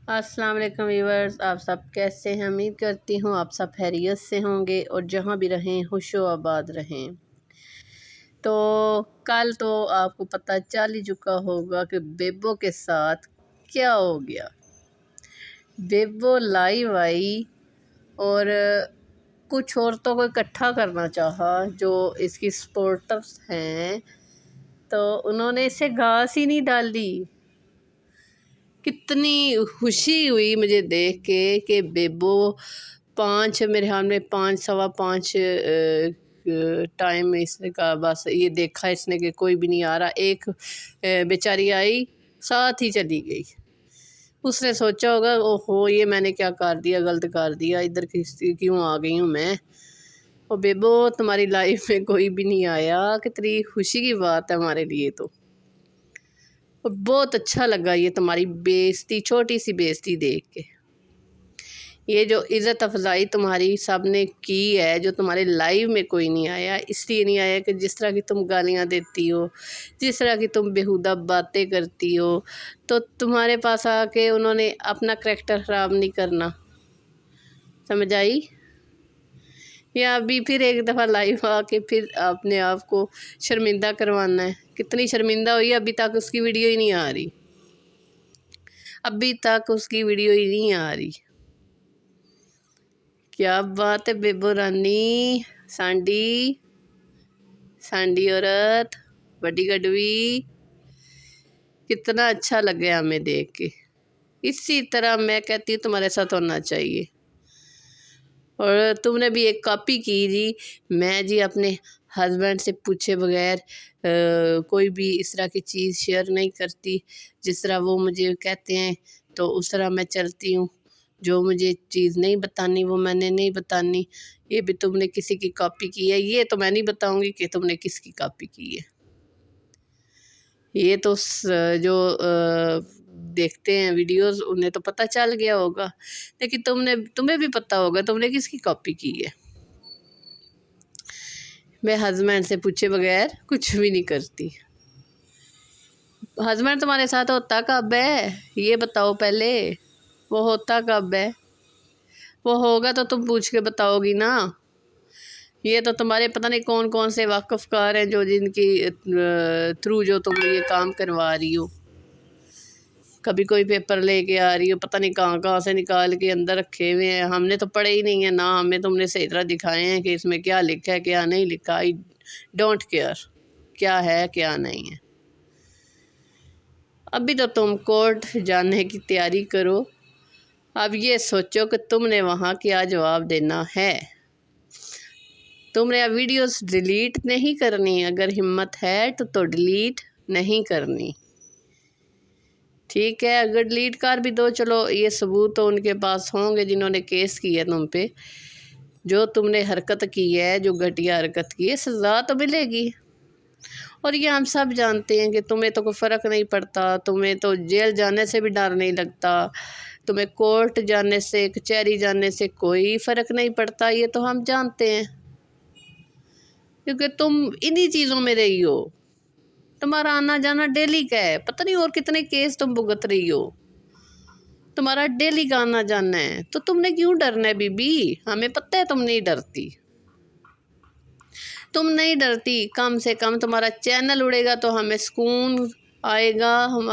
السلام علیکم ویورز، آپ سب کیسے ہیں؟ امید کرتی ہوں آپ سب خیریت سے ہوں گے اور جہاں بھی رہیں خوش و آباد رہیں۔ تو کل تو آپ کو پتہ چل ہی چکا ہوگا کہ بیبو کے ساتھ کیا ہو گیا۔ بیبو لائیو آئی اور کچھ عورتوں کو اکٹھا کرنا چاہا جو اس کی سپورٹرز ہیں، تو انہوں نے اسے گھاس ہی نہیں ڈالی۔ کتنی خوشی ہوئی مجھے دیکھ کے کہ بیبو میرے حال میں 5:15 ٹائم اس نے کہا، بس یہ دیکھا اس نے کہ کوئی بھی نہیں آ رہا، ایک بیچاری آئی ساتھ ہی چلی گئی۔ اس نے سوچا ہوگا اوہو یہ میں نے کیا کر دیا، غلط کر دیا، ادھر کیوں آ گئی ہوں میں۔ اور بیبو تمہاری لائف میں کوئی بھی نہیں آیا، کتنی خوشی کی بات ہے ہمارے لیے تو۔ اور بہت اچھا لگا یہ تمہاری بےعزتی، چھوٹی سی بےعزتی دیکھ کے۔ یہ جو عزت افزائی تمہاری سب نے کی ہے، جو تمہارے لائیو میں کوئی نہیں آیا، اس لیے نہیں آیا کہ جس طرح کی تم گالیاں دیتی ہو، جس طرح کی تم بیہودہ باتیں کرتی ہو، تو تمہارے پاس آ کے انہوں نے اپنا کریکٹر خراب نہیں کرنا، سمجھ آئی؟ یا ابھی پھر ایک دفعہ لائیو آ کے پھر اپنے آپ کو شرمندہ کروانا ہے۔ کتنی شرمندہ ہوئی، ابھی تک اس کی ویڈیو ہی نہیں آ رہی، ابھی تک اس کی ویڈیو ہی نہیں آ رہی۔ کیا بات ہے بیبو رانی، سانڈی عورت، بڑی گڈوی، کتنا اچھا لگا ہمیں دیکھ کے۔ اسی طرح میں کہتی ہوں تمہارے ساتھ ہونا چاہیے۔ اور تم نے بھی ایک کاپی کی جی، میں جی اپنے ہسبینڈ سے پوچھے بغیر کوئی بھی اس طرح کی چیز شیئر نہیں کرتی، جس طرح وہ مجھے کہتے ہیں تو اس طرح میں چلتی ہوں، جو مجھے چیز نہیں بتانی وہ میں نے نہیں بتانی۔ یہ بھی تم نے کسی کی کاپی کی ہے، یہ تو میں نہیں بتاؤں گی کہ تم نے کس کی کاپی کی ہے۔ یہ تو جو دیکھتے ہیں ویڈیوز انہیں تو پتہ چل گیا ہوگا، لیکن تمہیں بھی پتہ ہوگا تم نے کس کی کاپی کی ہے۔ میں ہسبینڈ سے پوچھے بغیر کچھ بھی نہیں کرتی۔ ہسبینڈ تمہارے ساتھ ہوتا کب ہے یہ بتاؤ پہلے، وہ ہوتا کب ہے؟ وہ ہوگا تو تم پوچھ کے بتاؤ گی نا۔ یہ تو تمہارے پتہ نہیں کون کون سے واقف کار ہیں جو جن کی تھرو جو تم یہ کام کروا رہی ہو۔ کبھی کوئی پیپر لے کے آ رہی ہو، پتہ نہیں کہاں سے نکال کے اندر رکھے ہوئے ہیں، ہم نے تو پڑھے ہی نہیں ہیں نا، ہمیں تم نے صحیح طرح دکھائے ہیں کہ اس میں کیا لکھا ہے کیا نہیں لکھا۔ آئی ڈونٹ کیئر کیا ہے کیا نہیں ہے۔ ابھی تو تم کورٹ جانے کی تیاری کرو، اب یہ سوچو کہ تم نے وہاں کیا جواب دینا ہے۔ تم نے اب ویڈیوز ڈیلیٹ نہیں کرنی، اگر ہمت ہے تو ڈیلیٹ نہیں کرنی، ٹھیک ہے؟ اگر ڈیلیٹ کر بھی دو چلو، یہ ثبوت تو ان کے پاس ہوں گے جنہوں نے کیس کیا تم پہ، جو تم نے حرکت کی ہے، جو گھٹیا حرکت کی ہے، سزا تو ملے گی۔ اور یہ ہم سب جانتے ہیں کہ تمہیں تو کوئی فرق نہیں پڑتا، تمہیں تو جیل جانے سے بھی ڈر نہیں لگتا، تمہیں کورٹ جانے سے، کچہری جانے سے کوئی فرق نہیں پڑتا، یہ تو ہم جانتے ہیں، کیونکہ تم انہی چیزوں میں رہی ہو۔ تمہارا آنا جانا ڈیلی کا ہے، پتہ نہیں اور کتنے کیس تم بھگت رہی ہو، تمہارا ڈیلی کا آنا جانا ہے، تو تم نے کیوں ڈرنا ہے بی بی؟ ہمیں پتہ ہے تم نہیں ڈرتی، تم نہیں ڈرتی، کم سے کم تمہارا چینل اڑے گا تو ہمیں سکون آئے گا، ہم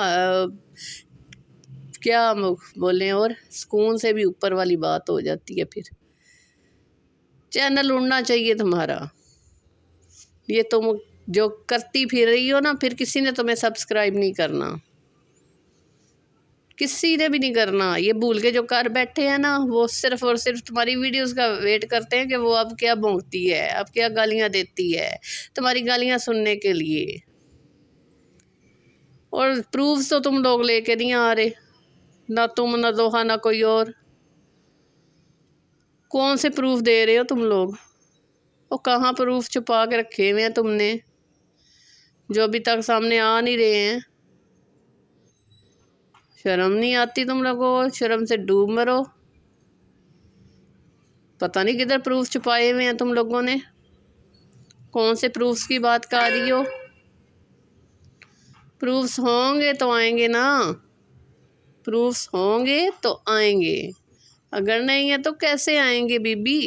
کیا بولیں، اور سکون سے بھی اوپر والی بات ہو جاتی ہے۔ پھر چینل اڑنا چاہیے تمہارا، یہ تم جو کرتی پھر رہی ہو نا، پھر کسی نے تمہیں سبسکرائب نہیں کرنا، کسی نے بھی نہیں کرنا۔ یہ بھول کے جو کر بیٹھے ہیں نا، وہ صرف اور صرف تمہاری ویڈیوز کا ویٹ کرتے ہیں کہ وہ اب کیا بھونکتی ہے، اب کیا گالیاں دیتی ہے، تمہاری گالیاں سننے کے لیے۔ اور پروفز تو تم لوگ لے کے نہیں آ رہے، نہ تم نہ دوحہ نہ کوئی اور۔ کون سے پروف دے رہے ہو تم لوگ؟ اور کہاں پروف چھپا کے رکھے ہوئے ہیں تم نے جو ابھی تک سامنے آ نہیں رہے ہیں؟ شرم نہیں آتی تم لوگوں کو؟ شرم سے ڈوب مرو۔ پتہ نہیں کدھر پروف چھپائے ہوئے ہیں تم لوگوں نے، کون سے پروفز کی بات کر رہی ہو؟ پروفز ہوں گے تو آئیں گے نا، پروفs ہوں گے تو آئیں گے، اگر نہیں ہے تو کیسے آئیں گے بی بی؟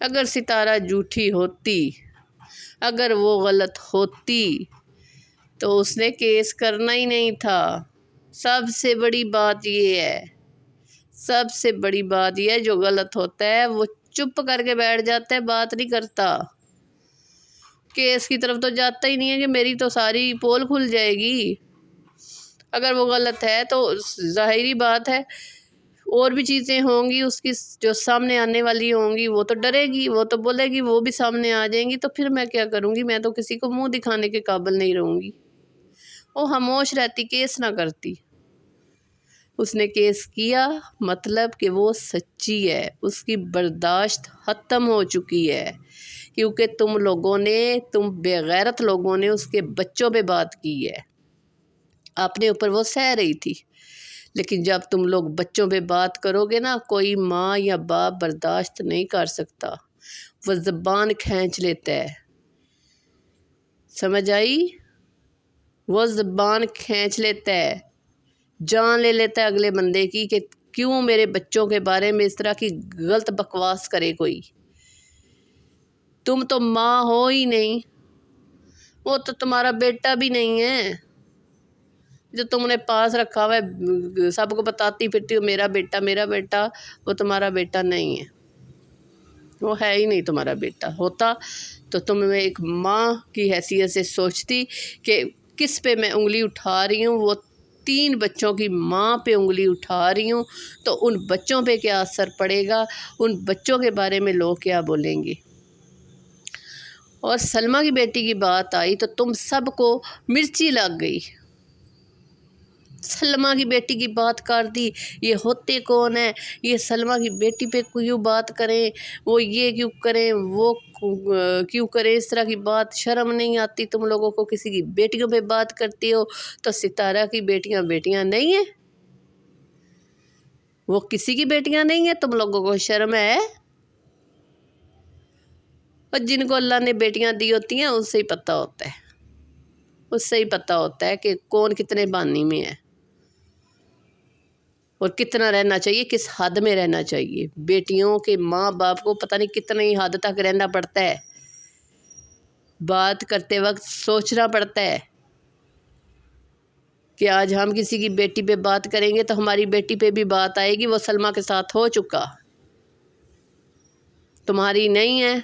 اگر ستارہ جھوٹی ہوتی، اگر وہ غلط ہوتی تو اس نے کیس کرنا ہی نہیں تھا۔ سب سے بڑی بات یہ ہے، سب سے بڑی بات یہ ہے، جو غلط ہوتا ہے وہ چپ کر کے بیٹھ جاتا ہے، بات نہیں کرتا، کیس کی طرف تو جاتا ہی نہیں ہے کہ میری تو ساری پول کھل جائے گی۔ اگر وہ غلط ہے تو ظاہری بات ہے اور بھی چیزیں ہوں گی اس کی جو سامنے آنے والی ہوں گی، وہ تو ڈرے گی، وہ تو بولے گی، وہ بھی سامنے آ جائیں گی، تو پھر میں کیا کروں گی؟ میں تو کسی کو منہ دکھانے کے قابل نہیں رہوں گی۔ وہ خاموش رہتی، کیس نہ کرتی۔ اس نے کیس کیا، مطلب کہ وہ سچی ہے، اس کی برداشت ختم ہو چکی ہے، کیونکہ تم بے غیرت لوگوں نے اس کے بچوں پہ بات کی ہے۔ اپنے اوپر وہ سہ رہی تھی، لیکن جب تم لوگ بچوں پہ بات کرو گے نا، کوئی ماں یا باپ برداشت نہیں کر سکتا، وہ زبان کھینچ لیتا ہے، سمجھ آئی؟ وہ زبان کھینچ لیتا ہے، جان لے لیتا ہے اگلے بندے کی کہ کیوں میرے بچوں کے بارے میں اس طرح کی غلط بکواس کرے کوئی۔ تم تو ماں ہو ہی نہیں، وہ تو تمہارا بیٹا بھی نہیں ہے جو تم نے پاس رکھا ہوا ہے، سب کو بتاتی پھرتی ہو میرا بیٹا، وہ تمہارا بیٹا نہیں ہے، وہ ہے ہی نہیں تمہارا بیٹا۔ ہوتا تو تم ایک ماں کی حیثیت سے سوچتی کہ کس پہ میں انگلی اٹھا رہی ہوں، وہ 3 بچوں کی ماں پہ انگلی اٹھا رہی ہوں، تو ان بچوں پہ کیا اثر پڑے گا، ان بچوں کے بارے میں لوگ کیا بولیں گے۔ اور سلمیٰ کی بیٹی کی بات آئی تو تم سب کو مرچی لگ گئی، سلمیٰ کی بیٹی کی بات کر دی، یہ ہوتے کون ہیں، یہ سلمیٰ کی بیٹی پہ کیوں بات کریں، وہ یہ کیوں کریں، وہ کیوں کریں، اس طرح کی بات، شرم نہیں آتی تم لوگوں کو، کسی کی بیٹیوں پہ بات کرتے ہو۔ تو ستارہ کی بیٹیاں نہیں ہیں، وہ کسی کی بیٹیاں نہیں ہیں، تم لوگوں کو شرم ہے؟ اور جن کو اللہ نے بیٹیاں دی ہوتی ہیں اس سے ہی پتہ ہوتا ہے، اس سے ہی پتہ ہوتا ہے کہ کون کتنے بانی میں ہے اور کتنا رہنا چاہیے، کس حد میں رہنا چاہیے۔ بیٹیوں کے ماں باپ کو پتہ نہیں کتنی حد تک رہنا پڑتا ہے، بات کرتے وقت سوچنا پڑتا ہے کہ آج ہم کسی کی بیٹی پہ بات کریں گے تو ہماری بیٹی پہ بھی بات آئے گی، وہ سلمیٰ کے ساتھ ہو چکا، تمہاری نہیں ہے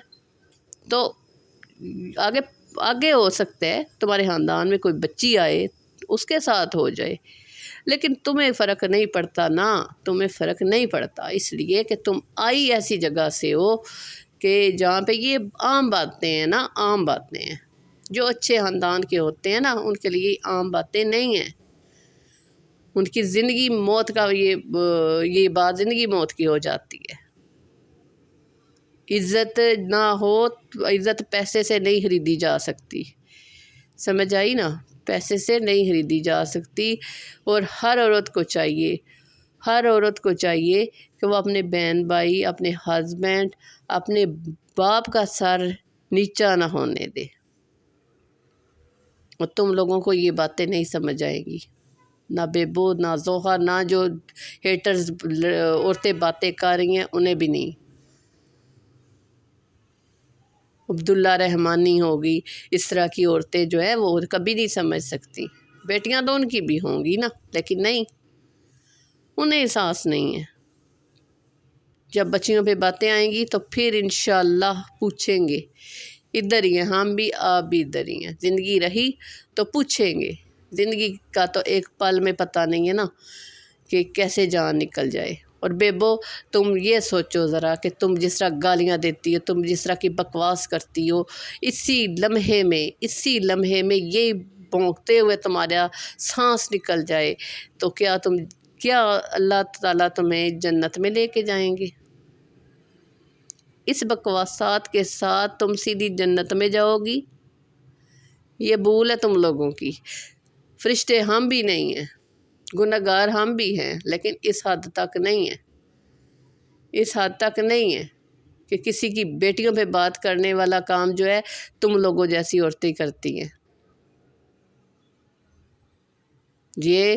تو آگے ہو سکتا ہے تمہارے خاندان میں کوئی بچی آئے اس کے ساتھ ہو جائے، لیکن تمہیں فرق نہیں پڑتا نا، تمہیں فرق نہیں پڑتا، اس لیے کہ تم آئی ایسی جگہ سے ہو کہ جہاں پہ یہ عام باتیں ہیں نا، عام باتیں ہیں، جو اچھے خاندان کے ہوتے ہیں نا ان کے لیے عام باتیں نہیں ہیں، ان کی زندگی موت کا یہ بات زندگی موت کی ہو جاتی ہے۔ عزت نہ ہو، عزت پیسے سے نہیں خریدی جا سکتی، سمجھ آئی نا، پیسے سے نہیں خریدی جا سکتی۔ اور ہر عورت کو چاہیے کہ وہ اپنے بہن بھائی، اپنے ہسبینڈ، اپنے باپ کا سر نیچا نہ ہونے دے، اور تم لوگوں کو یہ باتیں نہیں سمجھ آئیں گی، نہ بیبو، نہ زوہا، نہ جو ہیٹرز عورتیں باتیں کر رہی ہیں انہیں بھی نہیں۔ عبداللہ رحمانی ہوگی، اس طرح کی عورتیں جو ہے وہ کبھی نہیں سمجھ سکتی، بیٹیاں تو ان کی بھی ہوں گی نا، لیکن نہیں، انہیں احساس نہیں ہے۔ جب بچیوں پہ باتیں آئیں گی تو پھر انشاءاللہ پوچھیں گے، ادھر ہی ہیں ہم بھی، آپ بھی ادھر ہی ہیں، زندگی رہی تو پوچھیں گے، زندگی کا تو ایک پل میں پتہ نہیں ہے نا کہ کیسے جان نکل جائے۔ اور بیبو تم یہ سوچو ذرا کہ تم جس طرح گالیاں دیتی ہو، تم جس طرح کی بکواس کرتی ہو، اسی لمحے میں یہ بھونکتے ہوئے تمہارا سانس نکل جائے تو کیا اللہ تعالیٰ تمہیں جنت میں لے کے جائیں گے؟ اس بکواسات کے ساتھ تم سیدھی جنت میں جاؤ گی؟ یہ بھول ہے تم لوگوں کی۔ فرشتے ہم بھی نہیں ہیں، گنہگار ہم بھی ہیں، لیکن اس حد تک نہیں ہیں، اس حد تک نہیں ہے کہ کسی کی بیٹیوں پہ بات کرنے والا کام جو ہے تم لوگوں جیسی عورتیں کرتی ہیں۔ یہ